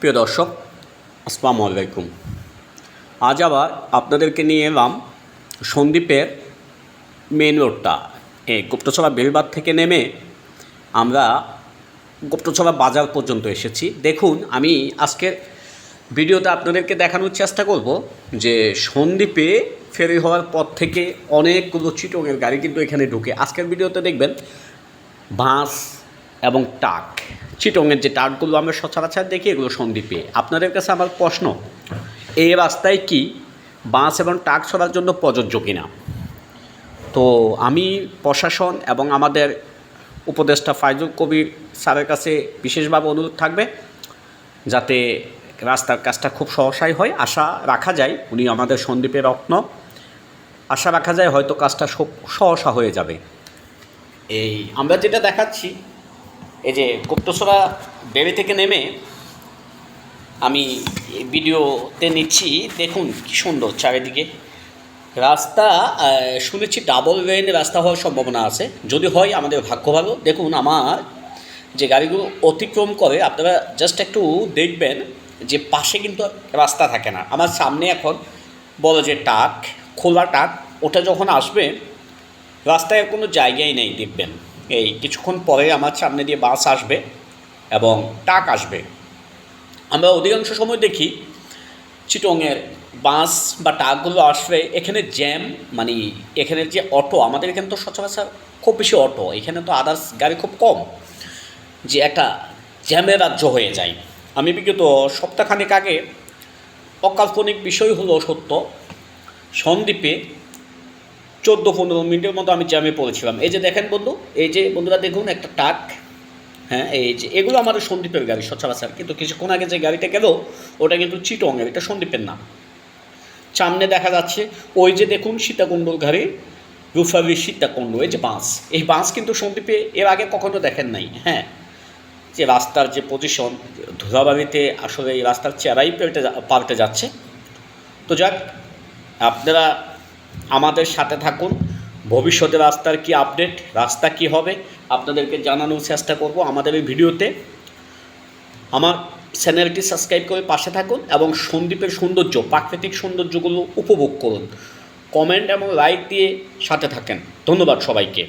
প্রিয় দর্শক, আসসালামু আলাইকুম। আজ আবার আপনাদেরকে নিয়ে এলাম সন্দ্বীপের মেন রোডটা। এই গুপ্তছড়া বেলবাদ থেকে নেমে আমরা গুপ্তছড়া বাজার পর্যন্ত এসেছি। দেখুন, আমি আজকের ভিডিওতে আপনাদেরকে দেখানোর চেষ্টা করব যে সন্দ্বীপে ফেরি হওয়ার পর থেকে অনেকগুলো চিটংয়ের গাড়ি কিন্তু এখানে ঢুকে। আজকের ভিডিওতে দেখবেন বাস এবং ট্রাক, চিটংয়ের যে ট্রাকগুলো আমরা সচরাচর দেখি, এগুলো সন্দ্বীপে। আপনাদের কাছে আমার প্রশ্ন, এই রাস্তায় কি বাস এবং ট্রাক চলার জন্য প্রযোজ্য কিনা? তো আমি প্রশাসন এবং আমাদের উপদেষ্টা ফাইজুল কবির স্যারের কাছে বিশেষভাবে অনুরোধ থাকবে যাতে রাস্তার কাজটা খুব সহসাই হয়। আশা রাখা যায় উনি আমাদের সন্দ্বীপের রত্ন, আশা রাখা যায় হয়তো কাজটা সহসা হয়ে যাবে। এই আমরা যেটা দেখাচ্ছি, এই যে গুপ্তছড়া বেড়ি থেকে নেমে আমি ভিডিওতে নিচ্ছি। দেখুন কি সুন্দর চারিদিকে রাস্তা। শুনেছি ডাবল লেন রাস্তা হওয়ার সম্ভাবনা আছে, যদি হয় আমাদের ভাগ্য ভালো। দেখুন, আমার যে গাড়িগুলো অতিক্রম করে আপনারা জাস্ট একটু দেখবেন যে পাশে কিন্তু রাস্তা থাকে না। আমার সামনে এখন বড় যে ট্রাক, খোলা ট্রাক, ওটা যখন আসবে রাস্তায় কোনো জায়গাই নেই। দেখবেন এই কিছুক্ষণ পরে আমার সামনে দিয়ে বাস আসবে এবং ট্রাক আসবে। আমরা অধিকাংশ সময় দেখি চিটংয়ের বাস বা ট্রাকগুলো আসবে, এখানে জ্যাম, মানে এখানের যে অটো, আমাদের এখানে তো সচরাচর খুব বেশি অটো, এখানে তো আদার্স গাড়ি খুব কম, যে একটা জ্যামের রাজ্য হয়ে যায়। আমি বিগত সপ্তাহখানেক আগে, অকাল্পনিক বিষয় হলো সত্য, সন্দ্বীপে 14-15 মিনিটের মতো আমি জ্যামে পড়েছিলাম। এই যে দেখেন বন্ধু, এই যে বন্ধুরা দেখুন একটা ট্রাক, হ্যাঁ, এই যে এগুলো আমাদের সন্দ্বীপের গাড়ি সচরাচর, কিন্তু কিছুক্ষণ আগে যে গাড়িটা গেল ওটা কিন্তু চিটংয়ের, এটা সন্দ্বীপের না। সামনে দেখা যাচ্ছে ওই যে দেখুন সীতাকুণ্ডর গাড়ি, রূপালী সীতাকুণ্ড, এই যে বাস, এই বাস কিন্তু সন্দ্বীপে এর আগে কখনো দেখেন নাই। হ্যাঁ, যে রাস্তার যে পজিশন, ধুলাবাড়িতে আসলে এই রাস্তার চেহারাই পাল্টে যাচ্ছে। তো যাক, আপনারা আমাদের সাথে থাকুন, ভবিষ্যতে রাস্তার কি আপডেট, রাস্তা কি হবে আপনাদেরকে জানানোর চেষ্টা করব আমাদের এই ভিডিওতে। আমার চ্যানেলটি সাবস্ক্রাইব করে পাশে থাকুন এবং সন্দ্বীপের সৌন্দর্য, প্রাকৃতিক সৌন্দর্যগুলো উপভোগ করুন। কমেন্ট এবং লাইক দিয়ে সাথে থাকেন। ধন্যবাদ সবাইকে।